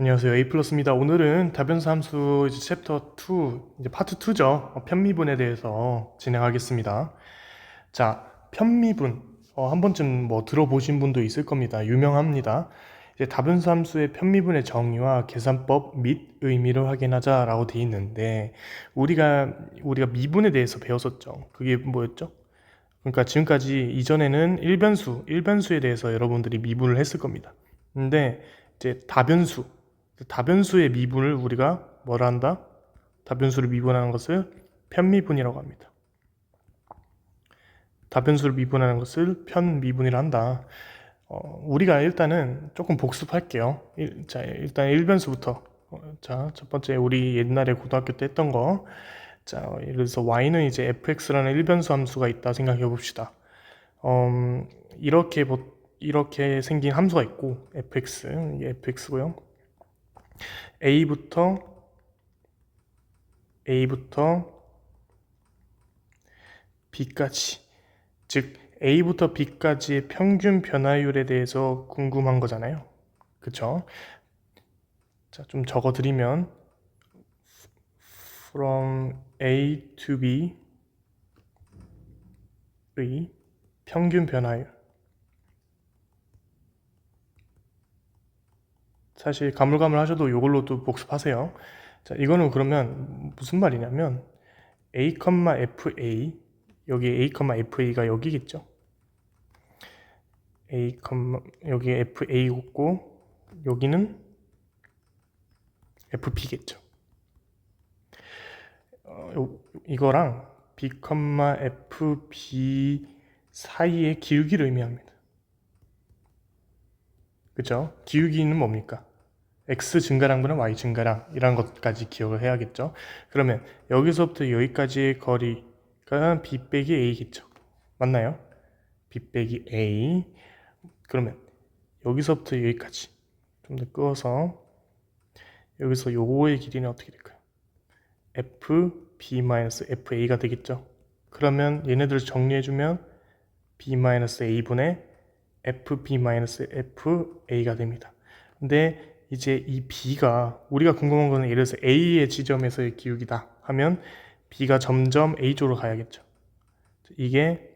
안녕하세요. A 플러스입니다. 오늘은 다변수 함수 이제 챕터 2, 이제 파트 2죠. 편미분에 대해서 진행하겠습니다. 자, 편미분. 한 번쯤 뭐 들어보신 분도 있을 겁니다. 유명합니다. 이제 다변수 함수의 편미분의 정의와 계산법 및 의미를 확인하자라고 되어 있는데, 우리가 미분에 대해서 배웠었죠. 그게 뭐였죠? 그러니까 지금까지 이전에는 일변수에 대해서 여러분들이 미분을 했을 겁니다. 근데 이제 다변수의 미분을 우리가 뭐라 한다? 다변수를 미분하는 것을 편미분이라고 합니다. 다변수를 미분하는 것을 편미분이라 한다. 우리가 일단은 조금 복습할게요. 자, 일단 일변수부터. 자, 첫 번째 우리 옛날에 고등학교 때 했던 거. 자, 예를 들어서 y는 이제 fx라는 일변수 함수가 있다 생각해 봅시다. 이렇게 이렇게 생긴 함수가 있고 이게 fx고요. a부터 b까지, 즉 a부터 b까지의 평균 변화율에 대해서 궁금한 거잖아요. 그쵸? 자, 좀 적어드리면 from a to b의 평균 변화율. 사실 가물가물하셔도 이걸로도 복습하세요. 자, 이거는 그러면 무슨 말이냐면 a, fa, 여기 a, fa가 여기겠죠. 여기 fa고 여기는 fp겠죠. 이거랑 b, fb 사이의 기울기를 의미합니다. 그죠? 기울기는 뭡니까? x 증가량분의 y 증가량 이런 것까지 기억을 해야겠죠. 그러면 여기서부터 여기까지의 거리가 b 빼기 a겠죠. 맞나요? b 빼기 a. 그러면 여기서부터 여기까지 좀 더 끄어서 여기서 요거의 길이는 어떻게 될까요? fb-fa가 되겠죠. 그러면 얘네들을 정리해주면 b-a분의 fb-fa가 됩니다. 근데 이제 이 b가 우리가 궁금한 거는 예를 들어서 a의 지점에서의 기울기다 하면 b가 점점 a 쪽으로 가야겠죠. 이게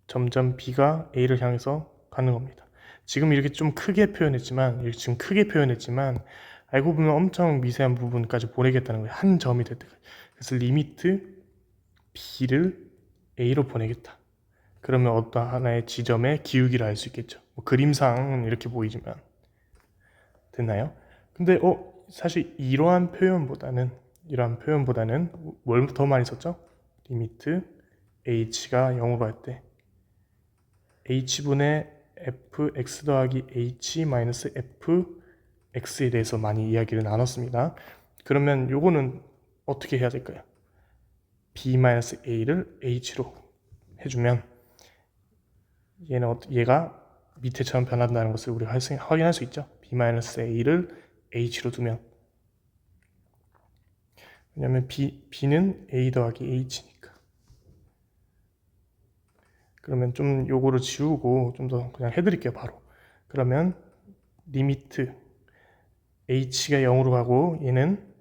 점점 b가 a를 향해서 가는 겁니다. 지금 이렇게 좀 크게 표현했지만 알고 보면 엄청 미세한 부분까지 보내겠다는 거예요. 한 점이 될 때까지. 그래서 리미트 b를 a로 보내겠다. 그러면 어떤 하나의 지점의 기울기를 알 수 있겠죠. 뭐 그림상 이렇게 보이지만 됐나요? 근데 사실 이러한 표현보다는 뭘 더 많이 썼죠? 리미트 h가 0으로 할 때 h분의 fx 더하기 h 마이너스 fx에 대해서 많이 이야기를 나눴습니다. 그러면 요거는 어떻게 해야 될까요? b-a를 h로 해주면 얘가 밑에처럼 변한다는 것을 우리가 확인할 수 있죠. b-a를 h로 두면, 왜냐면 b는 a 더하기 h니까. 그러면 좀 요거를 지우고 좀 더 그냥 해드릴게요. 바로. 그러면 리미트 h가 0으로 가고 얘는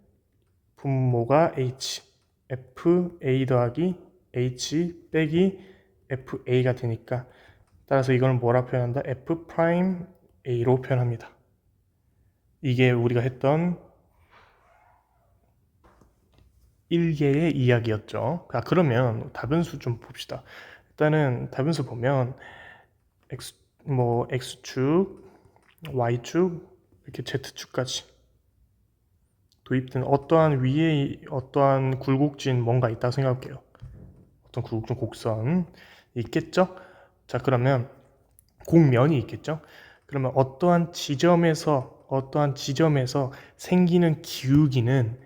분모가 h fa 더하기 h 빼기 fa가 되니까, 따라서 이거는 뭐라 표현한다? f'a로 표현합니다. 이게 우리가 했던 1개의 이야기였죠. 그러면 다변수 좀 봅시다. 일단은 다변수 보면 x축, y축, 이렇게 z축까지 도입된 어떠한 굴곡진 뭔가 있다고 생각할게요. 어떤 굴곡진 곡선 있겠죠? 자, 그러면 곡면이 있겠죠? 그러면 어떠한 지점에서 생기는 기울기는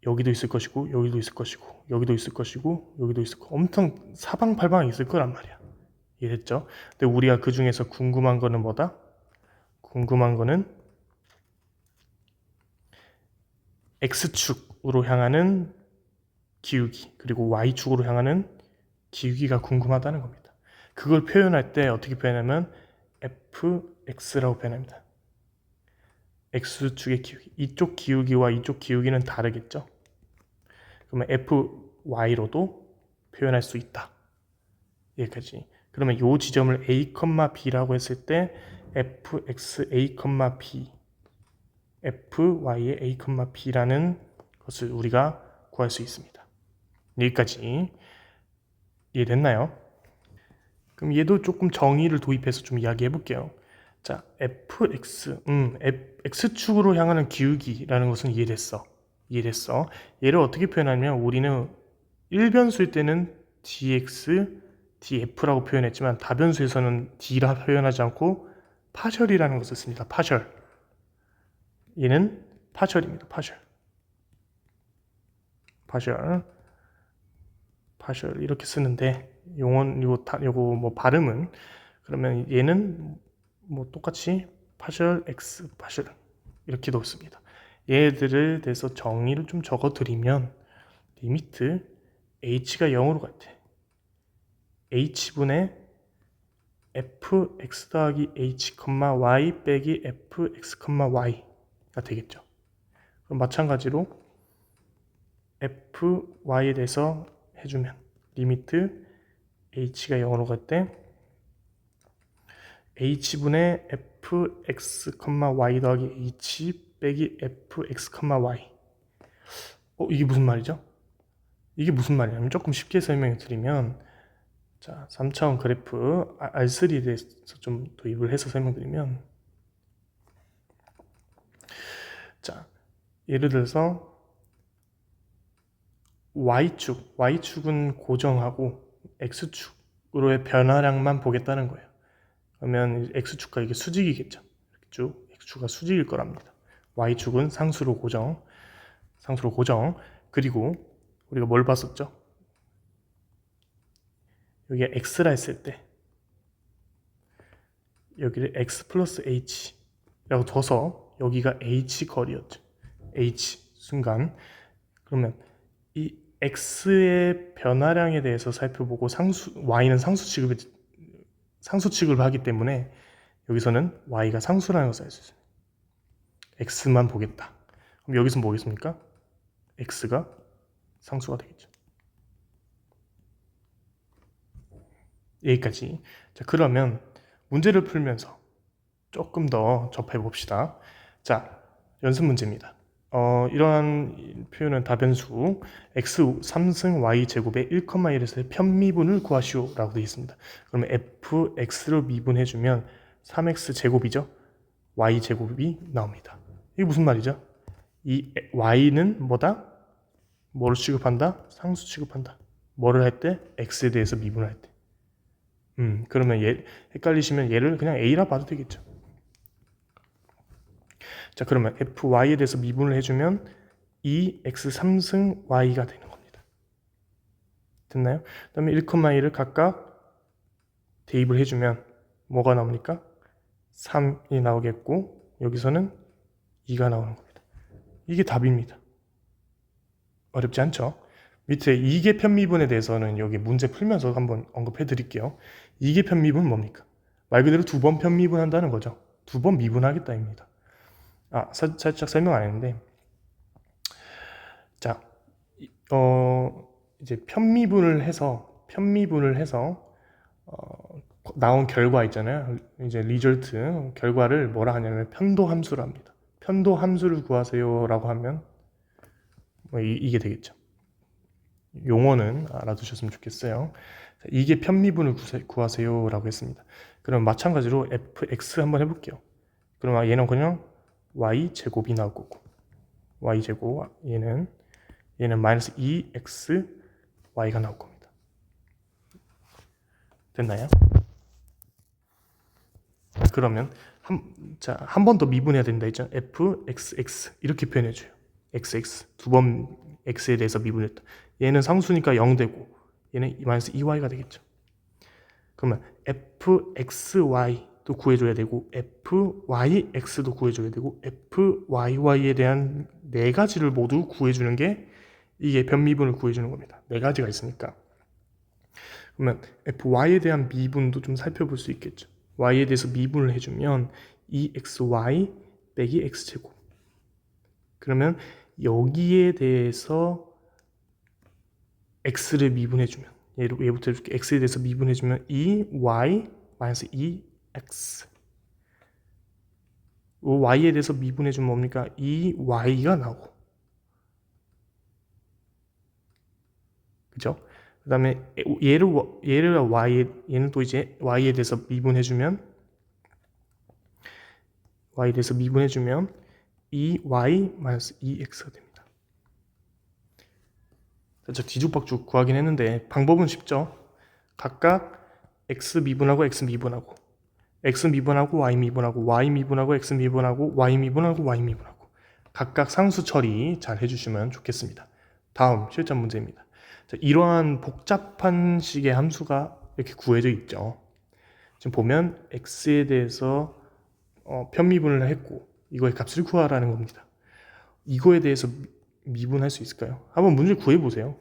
여기도 있을 것이고, 여기도 있을 것이고, 여기도 있을 것이고, 여기도 있을 거, 엄청 사방팔방에 있을 거란 말이야. 이해됐죠? 근데 우리가 그 중에서 궁금한 거는 뭐다? 궁금한 거는 x축으로 향하는 기울기, 그리고 y축으로 향하는 기울기가 궁금하다는 겁니다. 그걸 표현할 때 어떻게 표현하면 fx라고 표현합니다. x축의 기울기. 이쪽 기울기와 이쪽 기울기는 다르겠죠. 그러면 fy로도 표현할 수 있다. 여기까지. 그러면 이 지점을 a, b라고 했을 때 fxa, b fy의 a, b라는 것을 우리가 구할 수 있습니다. 여기까지 이해됐나요? 그럼 얘도 조금 정의를 도입해서 좀 이야기해 볼게요. 자, x축으로 향하는 기울기라는 것은 이해됐어. 얘를 어떻게 표현하냐면 우리는 1변수일 때는 dx, df라고 표현했지만 다변수에서는 d라 표현하지 않고 파셜이라는 것을 씁니다. 파셜. 얘는 파셜입니다. 파셜 이렇게 쓰는데 요거 뭐 발음은 그러면 얘는 뭐 똑같이 파셜 x 파셜 이렇게도 씁니다. 얘들을 대해서 정의를 좀 적어 드리면 리미트 h가 0으로 갈 때 h분의 fx 더하기 h, y 빼기 fx, y가 되겠죠. 그럼 마찬가지로 fy에 대해서 해주면 리미트 h가 0으로 갈 때 h분의 fx, y 더하기 h 빼기 fx, y. 이게 무슨 말이죠? 이게 무슨 말이냐면 조금 쉽게 설명해 드리면 자, 3차원 그래프 R3에 대해서 좀 도입을 해서 설명드리면 자, 예를 들어서 Y축은 고정하고 X축으로의 변화량만 보겠다는 거예요. 그러면 X축과 이게 수직이겠죠. X축가 수직일 거랍니다. Y축은 상수로 고정. 그리고 우리가 뭘 봤었죠? 여기가 X라 했을 때 여기를 X 플러스 H라고 둬서 여기가 H 거리였죠. H 순간. 그러면 이 X의 변화량에 대해서 살펴보고 Y는 상수 취급을 하기 때문에 여기서는 Y가 상수라는 것을 알 수 있어요. X만 보겠다. 그럼 여기서 뭐겠습니까? X가 상수가 되겠죠. 여기까지. 자, 그러면 문제를 풀면서 조금 더 접해 봅시다. 자, 연습 문제입니다. 이러한 표현은 다변수 x 3승 y 제곱의 1,1에서의 편미분을 구하시오 라고 되어 있습니다. 그러면 fx로 미분해주면 3x 제곱이죠. y 제곱이 나옵니다. 이게 무슨 말이죠? 이 y는 뭐다? 뭐를 취급한다? 상수 취급한다. 뭐를 할 때? x에 대해서 미분할 때. 그러면 헷갈리시면 얘를 그냥 a라 봐도 되겠죠. 자, 그러면 fy에 대해서 미분을 해주면 2x 3승 y가 되는 겁니다. 됐나요? 그 다음에 1,2를 각각 대입을 해주면 뭐가 나옵니까? 3이 나오겠고 여기서는 2가 나오는 겁니다. 이게 답입니다. 어렵지 않죠? 밑에 이계 편미분에 대해서는 여기 문제 풀면서 한번 언급해 드릴게요. 이계 편미분은 뭡니까? 말 그대로 두 번 편미분 한다는 거죠. 두 번 미분하겠다입니다. 살짝 설명 안 했는데, 자, 이제 편미분을 해서 나온 결과 있잖아요. 이제 리절트 결과를 뭐라 하냐면 편도 함수로 합니다. 편도 함수를 구하세요라고 하면 뭐 이게 되겠죠. 용어는 알아두셨으면 좋겠어요. 이게 편미분을 구하세요라고 했습니다. 그럼 마찬가지로 fx 한번 해볼게요. 그럼 얘는 그냥 y 제곱이 나올 거고 y 제곱 얘는 마이너스 2x y가 나올 겁니다. 됐나요? 그러면 한 번 더 미분해야 된다 했죠. fxx 이렇게 표현해줘요. xx 두 번 x에 대해서 미분했다. 얘는 상수니까 0되고 얘는 마이너스 2y가 되겠죠. 그러면 fxy도 구해줘야 되고 fyx도 구해줘야 되고 fyy에 대한 네 가지를 모두 구해주는 게 이게 변미분을 구해주는 겁니다. 네 가지가 있으니까. 그러면 fy에 대한 미분도 좀 살펴볼 수 있겠죠. y에 대해서 미분을 해주면 2xy 빼기 x제곱. 그러면 여기에 대해서 x를 미분해주면, 얘부터 해줄게. x에 대해서 미분해주면 2y 마이너스 2x. y에 대해서 미분해주면 뭡니까? 2y가 나오고. 그죠? 그 다음에 얘를 얘는 또 이제 y에 대해서 미분해주면 2y 마이너스 2x가 됩니다. 저 뒤죽박죽 구하긴 했는데 방법은 쉽죠. 각각 x 미분하고 x 미분하고 x 미분하고 y 미분하고 y 미분하고 x 미분하고 y 미분하고 y 미분하고 각각 상수 처리 잘 해주시면 좋겠습니다. 다음 실전 문제입니다. 자, 이러한 복잡한 식의 함수가 이렇게 구해져 있죠. 지금 보면 x에 대해서 편미분을 했고 이거의 값을 구하라는 겁니다. 이거에 대해서 미분할 수 있을까요? 한번 문제를 구해보세요.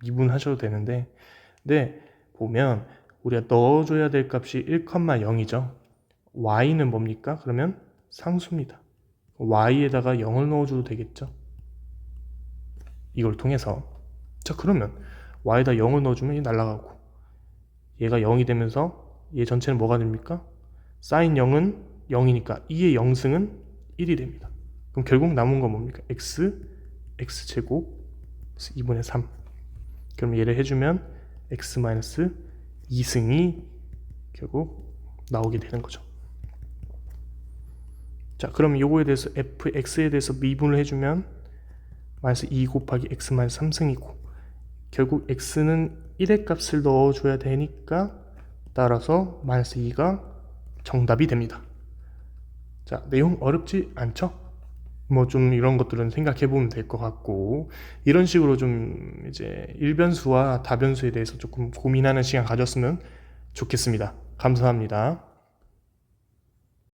미분하셔도 되는데 보면 우리가 넣어줘야 될 값이 1,0이죠. y는 뭡니까? 그러면 상수입니다. y에다가 0을 넣어줘도 되겠죠. 이걸 통해서 자 그러면 y에다 0을 넣어주면 이 날아가고 얘가 0이 되면서 얘 전체는 뭐가 됩니까? sin 0은 0이니까 2의 0승은 1이 됩니다. 그럼 결국 남은 건 뭡니까? x제곱 2분의 3. 그럼 얘를 해주면 x 마이너스 2승이 결국 나오게 되는 거죠. 자 그럼 요거에 대해서 fx에 대해서 미분을 해주면 마이너스 2 곱하기 x 마이너스 3승이고 결국 x는 1의 값을 넣어줘야 되니까 따라서 마이너스 2가 정답이 됩니다. 자 내용 어렵지 않죠? 뭐 좀 이런 것들은 생각해 보면 될 것 같고 이런 식으로 좀 이제 일변수와 다변수에 대해서 조금 고민하는 시간 가졌으면 좋겠습니다. 감사합니다.